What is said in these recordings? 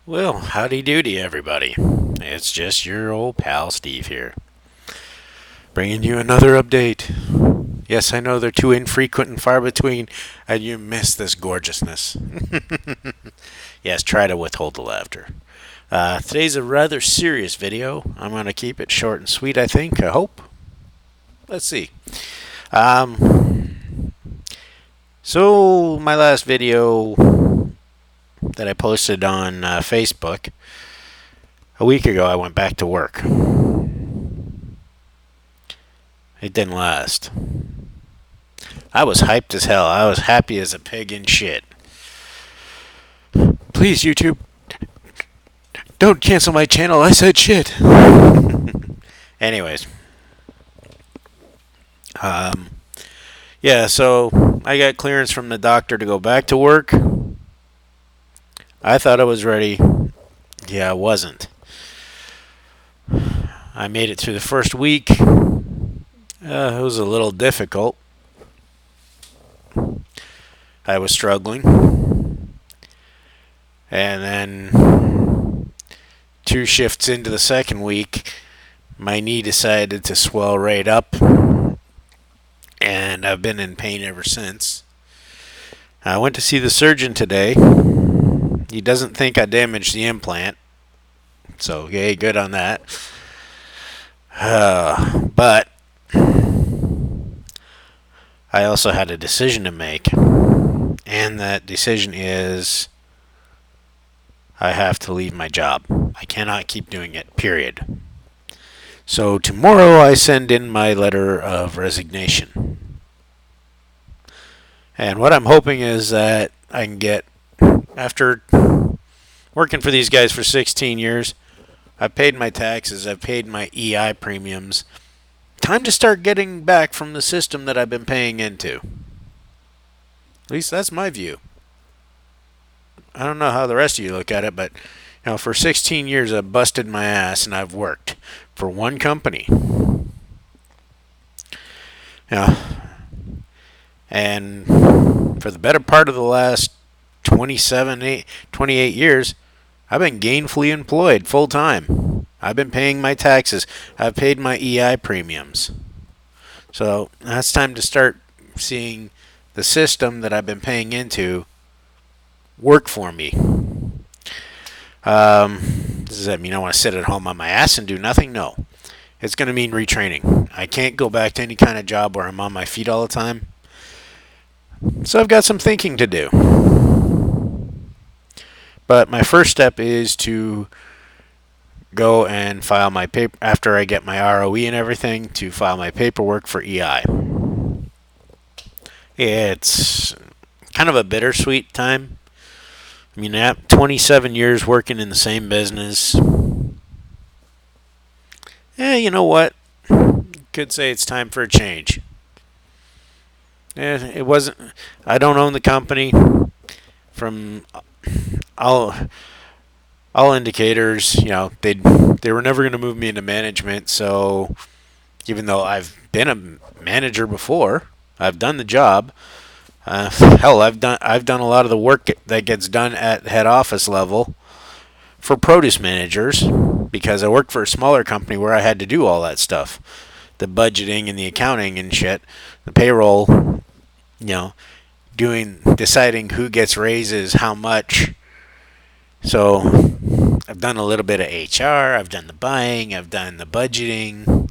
Well, howdy doody, everybody. It's just your old pal Steve here, bringing you another update. Yes, I know they're too infrequent and far between, and you miss this gorgeousness. Yes, try to withhold the laughter. Today's a rather serious video. I'm going to keep it short and sweet, I think. I hope. Let's see. So, my last video that I posted on Facebook, a week ago, I went back to work. It didn't last. I was hyped as hell. I was happy as a pig in shit. Please, YouTube, don't cancel my channel. I said shit. Anyways. Yeah, so I got clearance from the doctor to go back to work. I thought I was ready. Yeah, I wasn't. I made it through the first week. It was a little difficult. I was struggling. And then 2 shifts into the second week, my knee decided to swell right up. And I've been in pain ever since. I went to see the surgeon today. He doesn't think I damaged the implant. So, yay, good on that. But I also had a decision to make. And that decision is I have to leave my job. I cannot keep doing it, period. So tomorrow I send in my letter of resignation. And what I'm hoping is that I can get, after working for these guys for 16 years, I've paid my taxes, I've paid my EI premiums. Time to start getting back from the system that I've been paying into. At least that's my view. I don't know how the rest of you look at it, but for 16 years I've busted my ass and I've worked for one company. And for the better part of the last 28 years, I've been gainfully employed full time. I've been paying my taxes. I've paid my EI premiums. So that's time to start seeing the system that I've been paying into work for me. Does that mean I want to sit at home on my ass and do nothing? No. It's going to mean retraining. I can't go back to any kind of job where I'm on my feet all the time. So I've got some thinking to do. But my first step is to go and file my paper after I get my ROE and everything, to file my paperwork for EI. It's kind of a bittersweet time. I mean, I have 27 years working in the same business. You know what? Could say it's time for a change. It wasn't. I don't own the company. From all indicators, they were never going to move me into management. So, even though I've been a manager before, I've done the job. Hell, I've done a lot of the work that gets done at head office level for produce managers, because I worked for a smaller company where I had to do all that stuff, the budgeting and the accounting and shit, the payroll, deciding who gets raises, how much. So I've done a little bit of HR, I've done the buying, I've done the budgeting,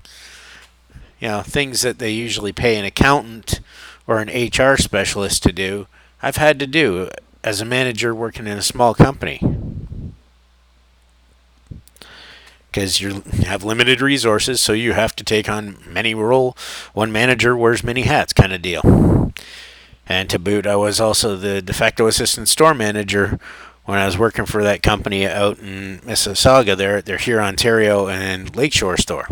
things that they usually pay an accountant or an HR specialist to do, I've had to do as a manager working in a small company. Because you have limited resources, so you have to take on many roles. One manager wears many hats kind of deal. And to boot, I was also the de facto assistant store manager when I was working for that company out in Mississauga. They're here, Ontario, and Lakeshore store.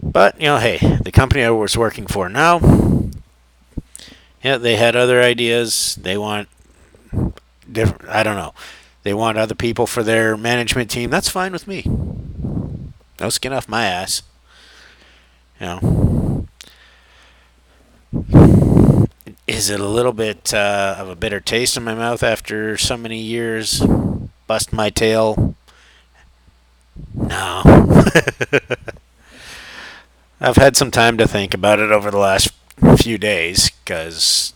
But, hey, the company I was working for now, they had other ideas. They want different, I don't know. They want other people for their management team. That's fine with me. No skin off my ass. Is it a little bit of a bitter taste in my mouth after so many years? Bust my tail? No. I've had some time to think about it over the last few days because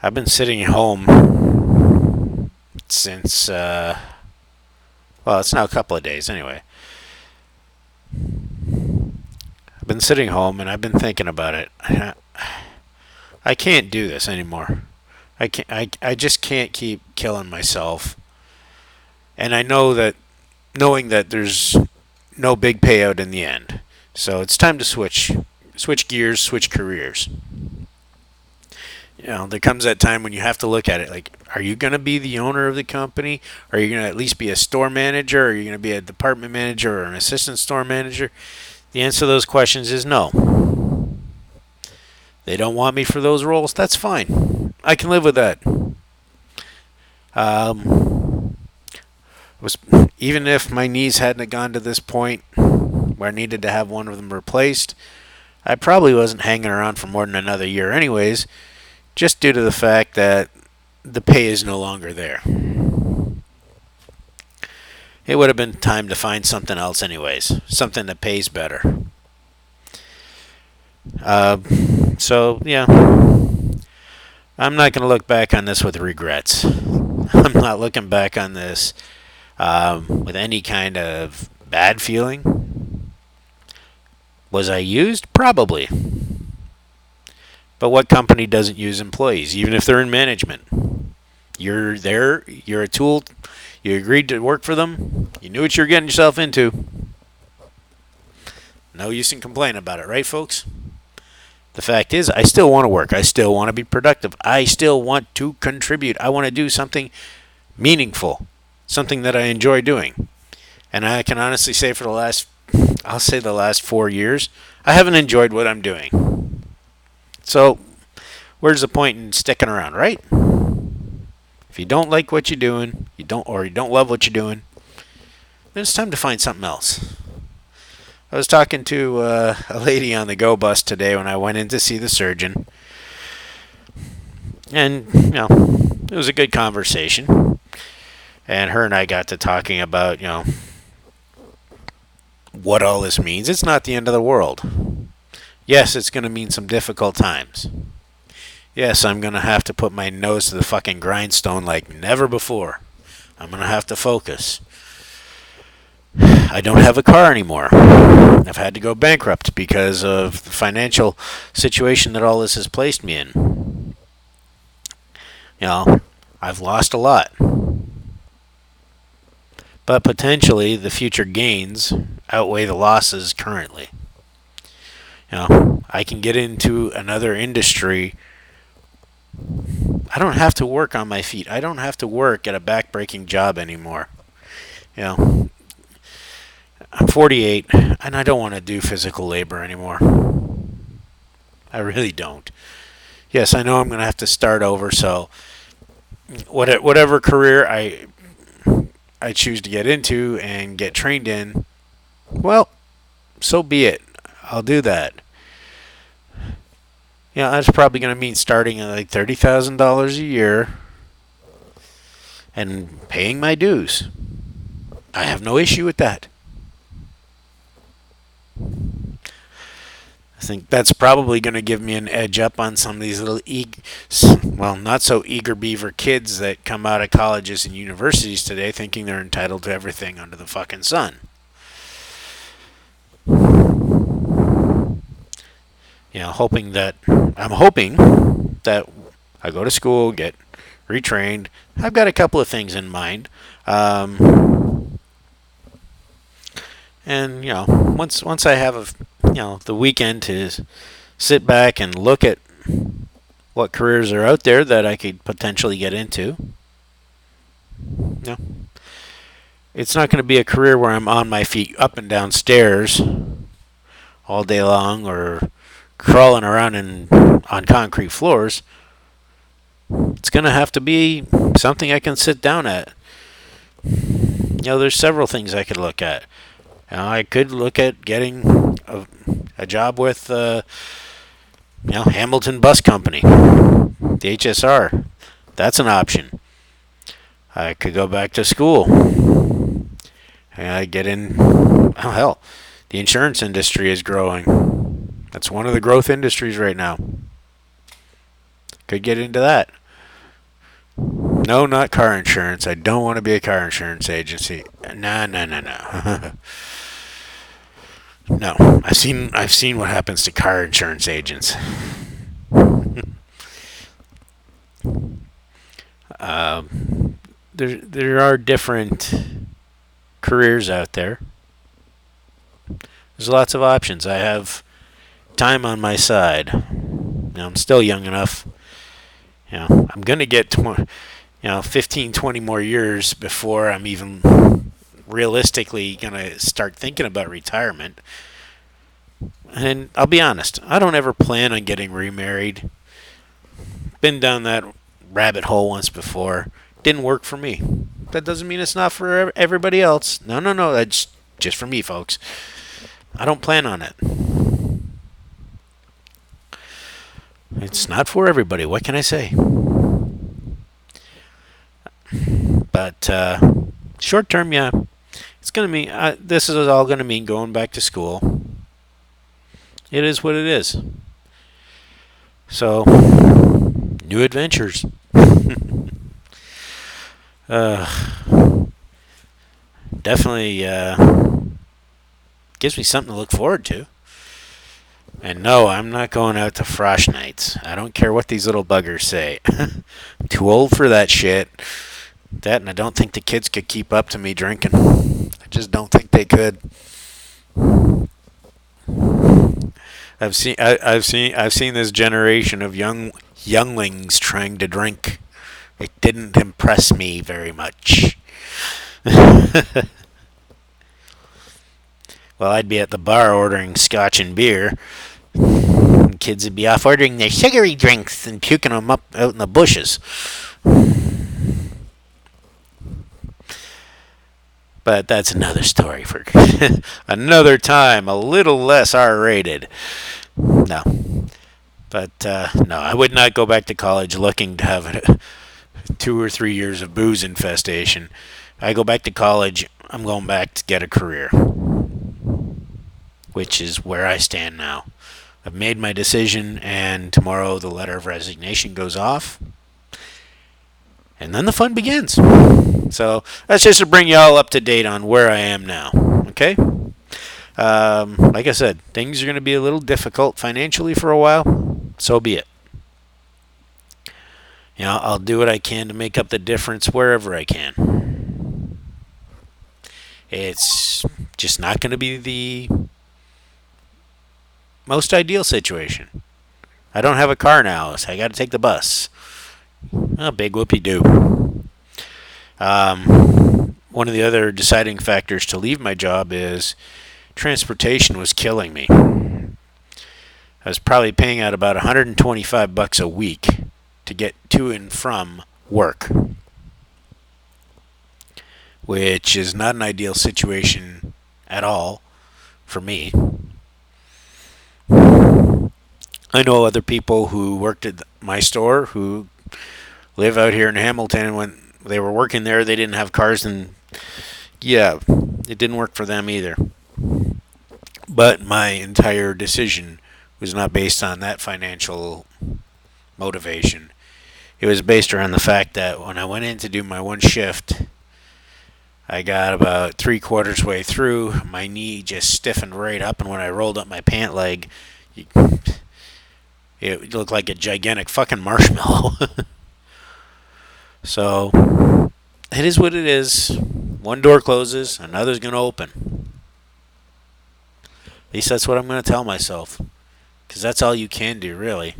I've been sitting home since, well, it's now a couple of days anyway. I've been sitting home and I've been thinking about it. I can't do this anymore. I can't. I just can't keep killing myself. And I know that, knowing that there's no big payout in the end. So it's time to switch gears, switch careers. There comes that time when you have to look at it like, are you going to be the owner of the company? Are you going to at least be a store manager? Are you going to be a department manager or an assistant store manager? The answer to those questions is no. They don't want me for those roles. That's fine. I can live with that. Even if my knees hadn't gone to this point where I needed to have one of them replaced, I probably wasn't hanging around for more than another year anyways, just due to the fact that the pay is no longer there. It would have been time to find something else anyways, something that pays better. So, yeah, I'm not going to look back on this with regrets. I'm not looking back on this with any kind of bad feeling. Was I used? Probably. But what company doesn't use employees, even if they're in management? You're there, you're a tool, you agreed to work for them, you knew what you were getting yourself into. No use in complaining about it, right, folks? The fact is, I still want to work. I still want to be productive. I still want to contribute. I want to do something meaningful, something that I enjoy doing. And I can honestly say for the last 4 years, I haven't enjoyed what I'm doing. So, where's the point in sticking around, right? If you don't like what you're doing, you don't love what you're doing, then it's time to find something else. I was talking to a lady on the Go bus today when I went in to see the surgeon. And, it was a good conversation. And her and I got to talking about, what all this means. It's not the end of the world. Yes, it's going to mean some difficult times. Yes, I'm going to have to put my nose to the fucking grindstone like never before. I'm going to have to focus. I don't have a car anymore. I've had to go bankrupt because of the financial situation that all this has placed me in. I've lost a lot. But potentially the future gains outweigh the losses currently. I can get into another industry. I don't have to work on my feet. I don't have to work at a back-breaking job anymore. I'm 48, and I don't want to do physical labor anymore. I really don't. Yes, I know I'm going to have to start over, so whatever career I choose to get into and get trained in, well, so be it. I'll do that. That's probably going to mean starting at like $30,000 a year and paying my dues. I have no issue with that. I think that's probably going to give me an edge up on some of these little, not so eager beaver kids that come out of colleges and universities today thinking they're entitled to everything under the fucking sun. I'm hoping that I go to school, get retrained. I've got a couple of things in mind. And once I have the weekend to sit back and look at what careers are out there that I could potentially get into. It's not going to be a career where I'm on my feet up and down stairs all day long or crawling around on concrete floors. It's going to have to be something I can sit down at. There's several things I could look at. I could look at getting a job with Hamilton Bus Company, the HSR. That's an option. I could go back to school. Get in. Oh, hell. The insurance industry is growing. That's one of the growth industries right now. Could get into that. No, not car insurance. I don't want to be a car insurance agency. No. No. I've seen what happens to car insurance agents. There are different careers out there. There's lots of options. I have time on my side. I'm still young enough. I'm going to get 15, 20 more years before I'm even realistically going to start thinking about retirement. And I'll be honest, I don't ever plan on getting remarried. Been down that rabbit hole once before. Didn't work for me. That doesn't mean it's not for everybody else. No. That's just for me, folks. I don't plan on it. It's not for everybody. What can I say? But short term, yeah. It's going to mean, this is all going to mean going back to school. It is what it is. So, new adventures. Definitely gives me something to look forward to. And no, I'm not going out to frosh nights. I don't care what these little buggers say. I'm too old for that shit. That, and I don't think the kids could keep up to me drinking. I just don't think they could. I've seen this generation of younglings trying to drink. It didn't impress me very much. Well, I'd be at the bar ordering scotch and beer. And kids would be off ordering their sugary drinks and puking them up out in the bushes. But that's another story for another time, a little less R-rated. No. But, no, I would not go back to college looking to have 2 or 3 years of booze infestation. I go back to college, I'm going back to get a career. Which is where I stand now. I've made my decision, and tomorrow the letter of resignation goes off. And then the fun begins. So that's just to bring you all up to date on where I am now. Okay? Like I said, things are going to be a little difficult financially for a while. So be it. I'll do what I can to make up the difference wherever I can. It's just not going to be the most ideal situation. I don't have a car now, so I got to take the bus. Oh, big whoopie-doo. One of the other deciding factors to leave my job is transportation was killing me. I was probably paying out about $125 a week to get to and from work, which is not an ideal situation at all for me. I know other people who worked at my store who live out here in Hamilton, and when they were working there, they didn't have cars, and yeah, it didn't work for them either. But my entire decision was not based on that financial motivation. It was based around the fact that when I went in to do my one shift, I got about 3/4 way through, my knee just stiffened right up, and when I rolled up my pant leg, it looked like a gigantic fucking marshmallow. So, it is what it is. One door closes, another's going to open. At least that's what I'm going to tell myself. Because that's all you can do, really.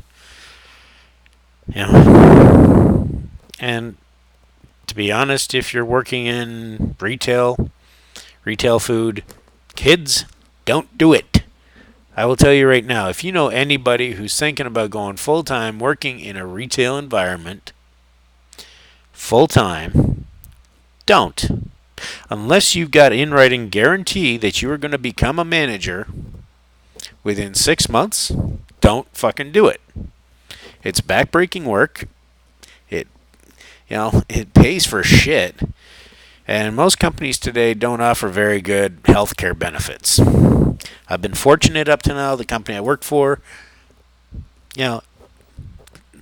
And to be honest, if you're working in retail food, kids, don't do it. I will tell you right now, if you know anybody who's thinking about going full-time working in a retail environment, full-time, don't. Unless you've got in writing guarantee that you are going to become a manager within 6 months, don't fucking do it. It's backbreaking work. It it pays for shit. And most companies today don't offer very good healthcare benefits. I've been fortunate up to now. The company I worked for, you know,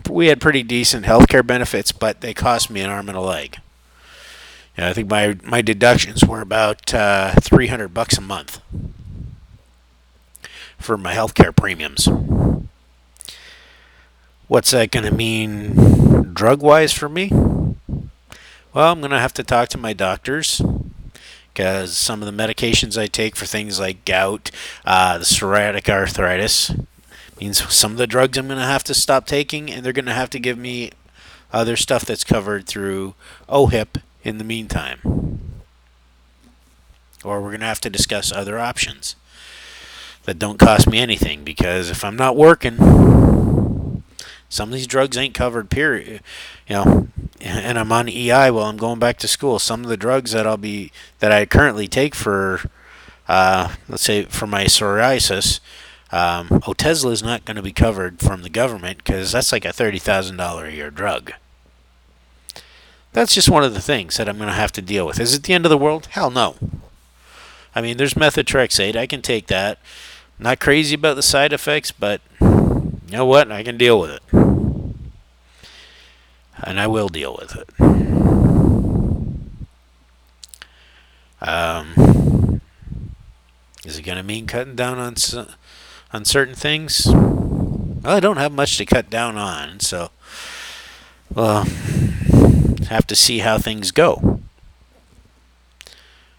we had pretty decent healthcare benefits, but they cost me an arm and a leg. I think my deductions were about $300 a month for my healthcare premiums. What's that going to mean drug-wise for me? Well, I'm going to have to talk to my doctors because some of the medications I take for things like gout, the psoriatic arthritis, means some of the drugs I'm going to have to stop taking, and they're going to have to give me other stuff that's covered through OHIP in the meantime. Or we're going to have to discuss other options that don't cost me anything, because if I'm not working, some of these drugs ain't covered, period. And I'm on EI while I'm going back to school. Some of the drugs that I currently take for, let's say, for my psoriasis, Otezla is not going to be covered from the government because that's like a $30,000 a year drug. That's just one of the things that I'm going to have to deal with. Is it the end of the world? Hell no. I mean, there's methotrexate. I can take that. Not crazy about the side effects, but you know what? I can deal with it. And I will deal with it. Is it going to mean cutting down on certain things? Well, I don't have much to cut down on, so well, have to see how things go.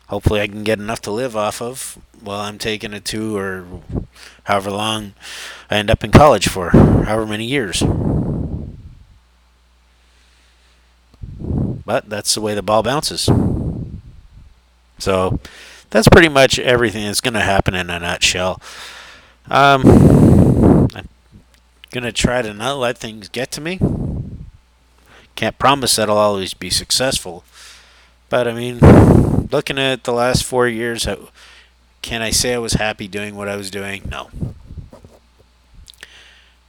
Hopefully I can get enough to live off of while I'm taking it to, or however long I end up in college for, however many years. But that's the way the ball bounces. So that's pretty much everything that's going to happen in a nutshell. I'm going to try to not let things get to me. Can't promise that I'll always be successful. But, I mean, looking at the last 4 years, can I say I was happy doing what I was doing? No.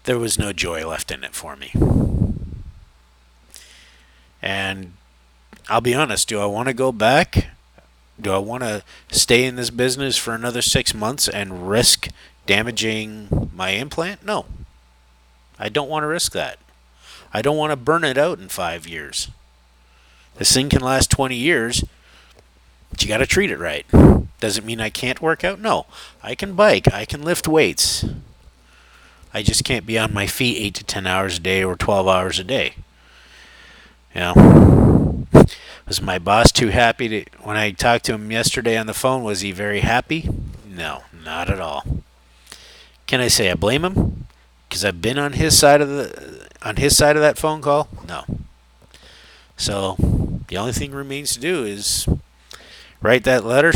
There was no joy left in it for me. And I'll be honest, do I want to go back? Do I want to stay in this business for another 6 months and risk damaging my implant? No. I don't want to risk that. I don't want to burn it out in 5 years. This thing can last 20 years, but you got to treat it right. Does it mean I can't work out? No. I can bike. I can lift weights. I just can't be on my feet 8 to 10 hours a day or 12 hours a day. Was my boss too happy when I talked to him yesterday on the phone? Was he very happy? No, not at all. Can I say I blame him? Because I've been on his side of that phone call? No. So the only thing remains to do is write that letter,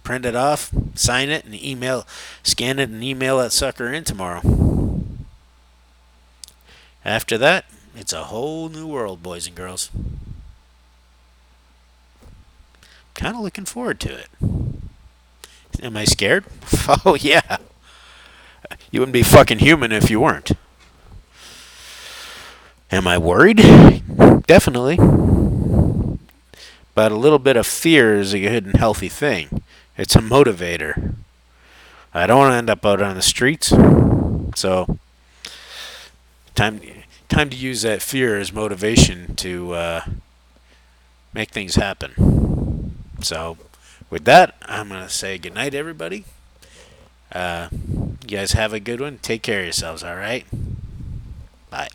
print it off, sign it, and scan it and email that sucker in tomorrow. After that, it's a whole new world, boys and girls. Kind of looking forward to it. Am I scared? Oh, yeah. You wouldn't be fucking human if you weren't. Am I worried? Definitely. But a little bit of fear is a good and healthy thing. It's a motivator. I don't want to end up out on the streets. So, time to use that fear as motivation to make things happen. So, with that, I'm going to say goodnight, everybody. You guys have a good one. Take care of yourselves, all right? Bye.